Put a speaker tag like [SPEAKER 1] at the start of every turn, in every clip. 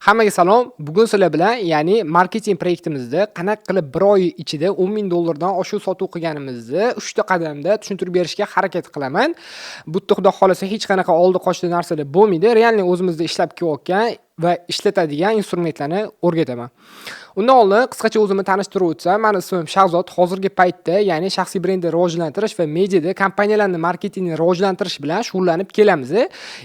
[SPEAKER 1] Hammaga salom. Bugun sizlar bilan, ya'ni marketing proyektimizda qanaqa qilib 1 oy ichida $10,000 oshuv sotuv qilganimizni 3 ta qadamda tushuntirib berishga harakat qilaman. Bu yerda Xudo xolasa hech qanaqa oldi-qochdi narsalar bo'lmaydi. Realniy o'zimizda ishlab kelayotgan va ishlatadigan instrumentlarni o'rgataman. Undan oldin qisqacha o'zimni tanishtirib o'tsam, meni ismim Shahzod. Hozirgi paytda, ya'ni shaxsiy brendni rivojlantirish va mediada kompaniyalarni marketingini rivojlantirish bilan shug'ullanib kelamiz.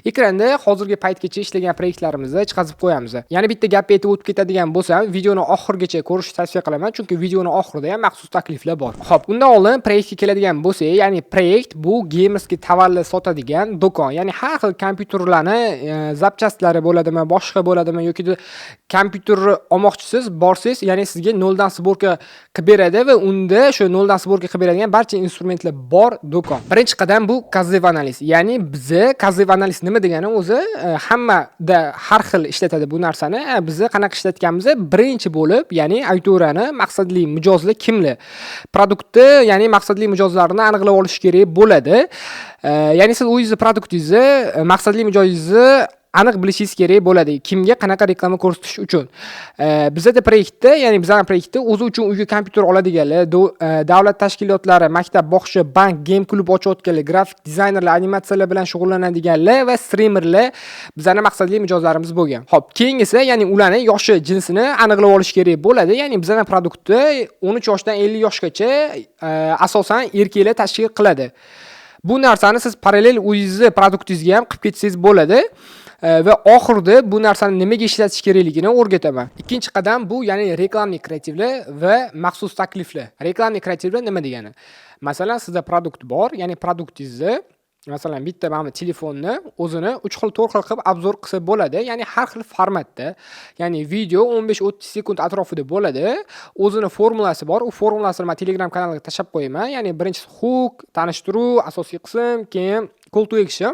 [SPEAKER 1] Ekranda hozirgi paytgacha ishlagan proyektlarimizni chiqazib qo'yamiz. Yana bitta gap aytib o'tib ketadigan bo'lsam, videoni oxirigacha ko'rishni tavsiya qilaman, chunki videoni oxirida ham maxsus takliflar bor. Xo'p, undan oldin proyektga keladigan bo'lsak, ya'ni proyekt bu gamerskiy tovarlar sotadigan do'kon. Ya'ni har xil kompyuterlarni zapchastlari bo'ladimi, boshqa bo'ladimi yoki kompyuter olmoqchisiz, borsiz, ya'ni sizga noldan sborka qilib beradi va unda shu noldan sborka qilib beradigan barcha instrumentlar bor do'kon. Birinchi qadam bu Kazev analiz. Ya'ni bizni Kazev analiz nima degani o'zi, hammada har xil ishlatadi bu narsani. Biz qanaqa ishlatganimiz birinchi bo'lib, ya'ni auditoriyani maqsadli mijozlar kimlar? Produktni, ya'ni maqsadli mijozlarni aniqlab olish kerak bo'ladi. Ya'ni siz o'zingiz produktingizni, maqsadli mijozingizni aniq bilishingiz kerak bo'ladi. Kimga qanaqa reklama ko'rsatish uchun. Bizda proyektda, ya'ni bizning proyektda o'zi uchun uyga kompyuter oladiganlar, davlat tashkilotlari, maktab, bog'cha, bank, game klub ochayotganlar, grafik dizaynerlar, animatsiyalar bilan shug'ullanadiganlar va streamerlar bizning maqsadli mijozlarimiz bo'lgan. Xo'p, keyingisi, ya'ni ularning yoshi, jinsini aniqlab olish kerak bo'ladi. Ya'ni bizning produktni 13 yoshdan 50 yoshgacha asosan erkaklar tashkil qiladi. Bu narsani siz parallel o'zingizning produktingizga ham qilib ketsangiz bo'ladi. Va oxirida bu narsani nimaga ishlatish kerakligini o'rgataman. Ikkinchi qadam bu, ya'ni reklamli kreativlar va maxsus takliflar. Reklamli kreativlar nima degani? Masalan, sizda produkt bor, ya'ni produktingizni, masalan, bitta mana telefonni o'zini 3 xil, 4 xil qilib obzor qilsa bo'ladi. Ya'ni har xil formatda. Ya'ni video 15-30 sekund atrofida bo'ladi. O'zini formulasi bor. U formulasini men Telegram kanaliga tashab qo'yaman. Ya'ni birinchisi hook, tanishtiruv, asosiy qism, keyin call to action.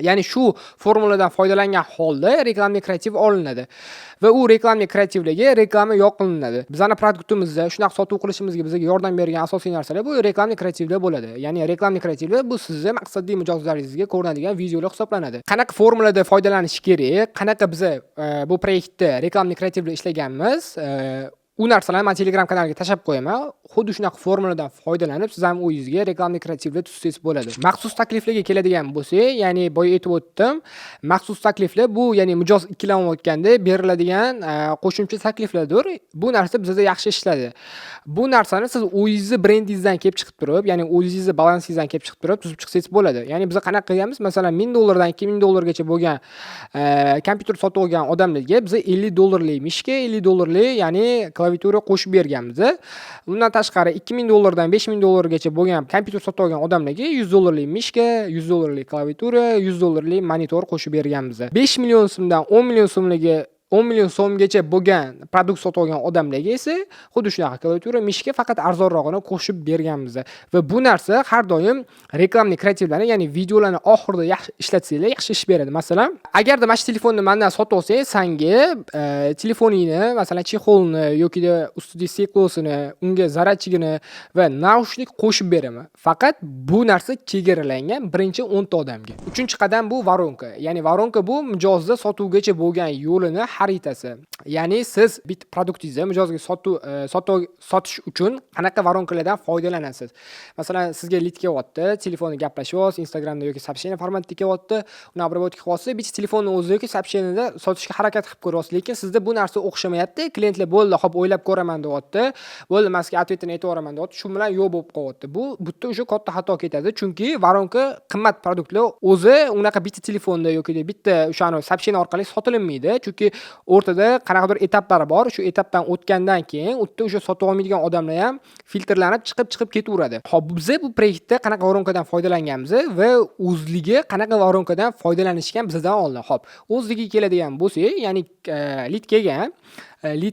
[SPEAKER 1] Ya'ni shu formuladan foydalangan holda reklamli kreativ olinadi va u reklamli kreativlarga reklama yoqilinadi. Bizning produktimizda shunaqa sotuv qilishimizga bizga yordam bergan asosiy narsalar bu reklamli kreativlar bo'ladi. Ya'ni reklamli kreativlar bu sizning maqsadli mijozlaringizga ko'rinadigan videolar hisoblanadi. Qanaqa formulada foydalanish kerak, qanaqa biz bu proyektda reklamli kreativlar ishlaganmiz, u narsalarni men Telegram kanaliga tashab qo'yaman. Xuddi shunaqa formuladan foydalanib, siz ham o'zingizga reklamli kreativlar tuzsangiz bo'ladi. Maxsus takliflarga keladigan bo'lsak, ya'ni boya aytib o'tdim, maxsus takliflar bu, ya'ni mijoz ikkilanayotganda beriladigan qo'shimcha takliflardir. Bu narsa bizda yaxshi ishladi. Bu narsani siz o'zingizning brendingizdan kelib chiqib turib, ya'ni o'zingizning balansingizdan kelib chiqib turib tuzib chiqsangiz bo'ladi. Ya'ni biz qanaqa qilganmiz? Masalan, $1000 dan $2000 gacha bo'lgan kompyuter sotib olgan odamlarga biz $50 mishka, $50 ya'ni klaviatura qo'shib berganmiz. Undan tashqari $2000 dan $5000 gacha bo'lgan kompyuter sotib olgan odamlarga $100 mishka, $100 klaviatura, $100 monitor qo'shib berganmiz. 5 million so'mdan 10 million so'mlarga 10 million so'mgacha bo'lgan produkt sotib olgan odamlarga esa xuddi shunaqa klaviatura, mishka faqat arzonrog'ini qo'shib berganmiz. Va bu narsa har doim reklamli kreativlarni, ya'ni videolarni oxirida yaxshi ishlatsanglar yaxshi ish beradi. Masalan, agarda mana shu telefonni mendan sotib olsang, senga telefoningni, masalan, chexolni yoki ustidagi steklosini, unga zaryadchigini va naushnik qo'shib beraman. Faqat bu narsa chegaralangan birinchi 10 ta odamga. Uchinchi qadam bu voronka. Ya'ni voronka bu mijozda sotuvgacha bo'lgan yo'lini xaritasi. Ya'ni siz bitta produktingizni mijozga sotish uchun qanaqa voronkalardan foydalanasiz? Masalan, sizga lead kelyapti, telefonda gaplashyapsiz, Instagramda yoki soобщение formatida kelyapti, uni обработка qilyapsiz, bitta telefonni o'zida yoki soобщениеda sotishga harakat qilib ko'ryapsiz, lekin sizda bu narsa o'xshamayapti. Klientlar bo'ldi, xo'p, o'ylab ko'raman deyapti. Bo'ldi, men sizga ответini aytib o'raman deyapti. Shu bilan yo'q bo'lib qolyapti. Bu yerda o'sha katta xato ketadi, chunki voronka qimmat produktlar o'zi unaqa bitta telefonda yoki bitta o'shani soобщение orqali sotilinmaydi, chunki o'rtada qanaqadir etaplari bor. Shu etapdan o'tgandan keyin u yerda o'sha sotib olmaydigan odamlar ham filtrlanib chiqib ketaveradi. Xo'p, biz bu proyektda qanaqa voronkadan foydalanganmiz va o'zligi qanaqa voronkadan foydalanishgan bizdan oldin. Xo'p, o'zligi keladigan bo'lsak, ya'ni lead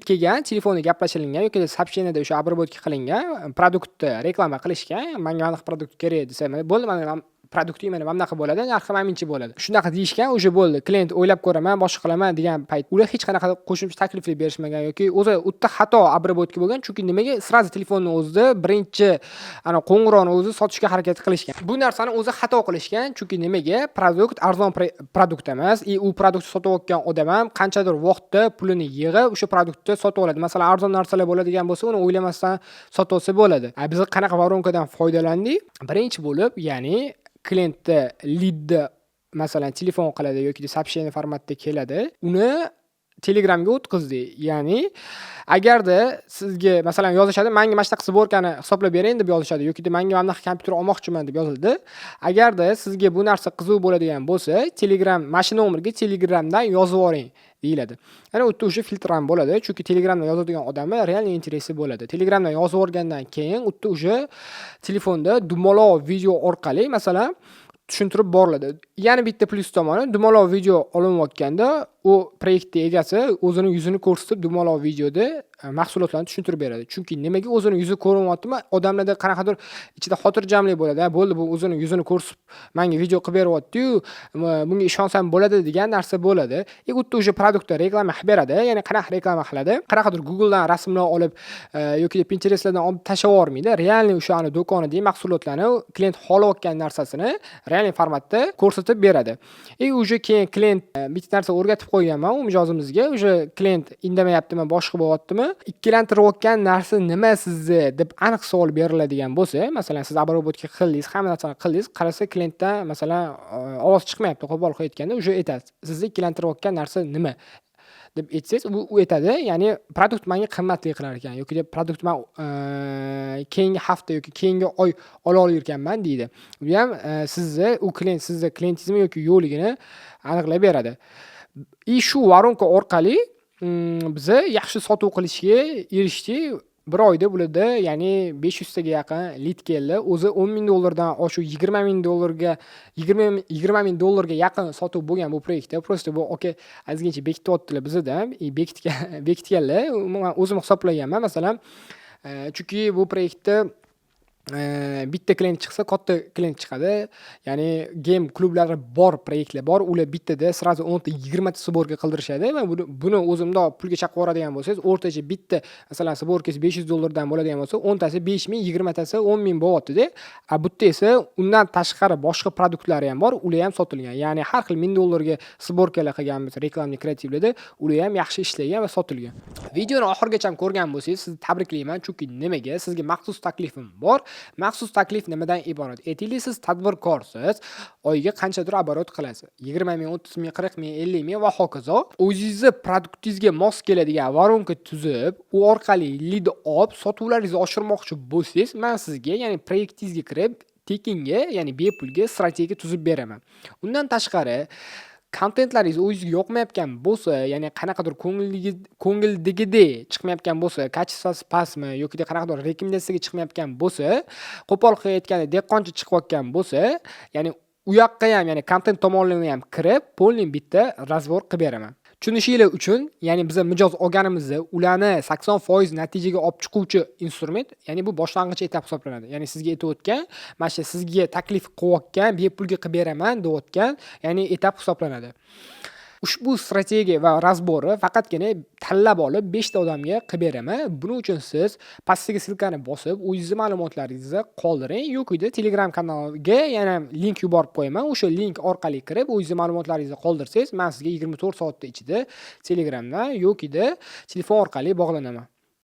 [SPEAKER 1] kelgan, telefonda gaplashilgan yoki soобщениеda o'sha обработка qilingan produktni reklama qilishgan. Menga aniq produkt kerak desam, bo'ldi, men produkting mana bunaqa bo'ladi, narxi manimcha bo'ladi. Shunaqa deyishgan, o'sha bo'ldi. Klient o'ylab ko'raman, boshqa qilaman degan payt ular hech qanaqa qo'shimcha takliflar berishmagan yoki o'zi o'ta xato обработка bo'lgan. Chunki nimaga sразу telefonni o'zida birinchi ana qo'ng'iroqni o'zi sotishga harakat qilishgan. Bu narsani o'zi xato qilishgan. Chunki nimaga? Produkt arzon produkt emas, u produktni sotayotgan odam ham qanchadir vaqtda pulini yig'ib o'sha produktni sotib oladi. Masalan, arzon narsalar bo'ladigan bo'lsa, uni o'ylamasdan sotib olsa bo'ladi. Biz qanaqa voronkadan foydalandik? Birinchi bo'lib, ya'ni klientni leadni masalan telefon qiladi yoki сообщение formatida keladi. Uni Telegramga o'tkazdik. Ya'ni agarda sizga masalan yozishadi, menga mana shunaqa sborkani hisoblab bering deb yozishadi yoki menga mana bunaqa kompyuter olmoqchiman deb yozildi. Agarda sizga bu narsa qiziq bo'ladigan bo'lsa, Telegram mashina nomeriga Telegramdan yozib yuboring deyiladi. Ya'ni u yerda o'sha filtr ham bo'ladi, chunki Telegramdan yozadigan odamni real interesi bo'ladi. Telegramdan yozib yuborgandan keyin u yerda o'sha telefonda dumaloq video orqali masalan tushuntirib boriladi. Yana bitta plyus tomoni, dumaloq video olinayotganda u proyektning egasi o'zini yuzini ko'rsatib dumaloq videoda mahsulotlarni tushuntirib beradi. Chunki nimaga o'zini yuzi ko'rinyaptimi? Odamlarda qanaqadir ichida xotirjamlik bo'ladi. Bo'ldi, bu o'zini yuzini ko'rsatib menga video qilib beryapti-yu, bunga ishonsam bo'ladi degan narsa bo'ladi. U yerda o'sha produktga reklama qilib beradi. Ya'ni qanaqa reklama qiladi? Qanaqadir Googledan rasmlar olib yoki Pinterestdan olib tashlab yubormaydi. Realni o'sha do'konidagi mahsulotlarni klient xohlayotgan narsasini real formatda ko'rsatib beradi. O'sha keyin klient bitta narsa o'rgatib qo'yganman u mijozimizga. O'sha klient indamayaptimi, boshqa bo'lyaptimi? Ikkilantirayotgan narsa nima sizni deb aniq savol beriladigan bo'lsa, masalan siz обработка qildingiz, hamma narsani qildingiz, qarasa klientdan masalan ovoz chiqmayapti, qo'pol aytganda, o'sha aytasiz. Sizni ikkilantirayotgan narsa nima deb aytsangiz, u aytadi, ya'ni produkt menga qimmatli qilar ekan yoki deb produkt men keyingi hafta yoki keyingi oy ola olayotganman deydi. Bu ham sizni klientizmi yoki yo'qligini aniqlab beradi. Shu voronka orqali biza yaxshi sotuv qilishga erishdik. Bir oyda bularda ya'ni 500 taga yaqin lead keldi. O'zi $10,000 oshiq $20,000 yaqin sotuv bo'lgan bu proyektda. Prosta bu ozgincha bekityaptilar bizda ham. Bekitganlar. Men o'zim hisoblaganman. Masalan, chunki bu proyektda bitta klient chiqsa, katta klient chiqadi. Ya'ni game klublari bor, proyektlar bor. Ular bittada sразу 10 ta 20 ta sborka qildirishadi. Va buni o'zimda pulga chaqib yuboradigan bo'lsangiz, o'rtacha bitta masalan sborkasi $500 dan bo'ladigan bo'lsa, 10 tasi 5,000, 20 tasi 10,000 bo'lyapti-da. Bu yerda esa undan tashqari boshqa produktlari ham bor, ular ham sotilgan. Ya'ni har xil $1000 ga sborkalar qilganmiz reklamni kreativlarda, ular ham yaxshi ishlagan va sotilgan. Videoni oxirigacha ko'rgan bo'lsangiz, sizni tabriklayman, chunki nimaga? Sizga maxsus taklifim bor. Maxsus taklif nimadan iborat? Aytaylik, siz tadbirkorsiz, oyiga qanchadir оборот qilasiz. 20 ming, 30 ming, 40 ming, 50 ming va hokazo. O'zingizni produktingizga mos keladigan voronka tuzib, u orqali lead olib, sotuvlaringizni oshirmoqchi bo'lsangiz, men sizga, ya'ni proyektingizga kirib, tekinga, ya'ni bepulga strategiya tuzib beraman. Undan tashqari, kontentlaringiz o'zingizga yoqmayotgan bo'lsa, ya'ni qanaqadir ko'ngildagidek chiqmayotgan bo'lsa, kачествоsi pastmi yoki qanaqadir rekomendatsiyaga chiqmayotgan bo'lsa, qo'pol qilib aytganda dehqoncha chiqayotgan bo'lsa, ya'ni u yoqqa ham, ya'ni kontent tomonlama ham kirib, polning bitta razbor qilib beraman. Tushunishinglar uchun, ya'ni biz mijoz olganimizda ularni 80% natijaga olib chiquvchi instrument, ya'ni bu boshlang'ich etap hisoblanadi. Ya'ni sizga aytayotgan, mana shu sizga taklif qilayotgan, bepulga qilib beraman deyotgan, ya'ni etap hisoblanadi. Ushbu strategiya va razborni faqatgina tanlab olib 5 ta odamga qilib beraman. Buning uchun siz pastdagi silkani bosib, o'zingiz ma'lumotlaringizni qoldiring yoki Telegram kanaliga yana link yuborib qo'yaman. O'sha link orqali kirib, o'zingiz ma'lumotlaringizni qoldirsangiz, men sizga 24 soatda ichida Telegramdan yoki telefon orqali bog'lanaman.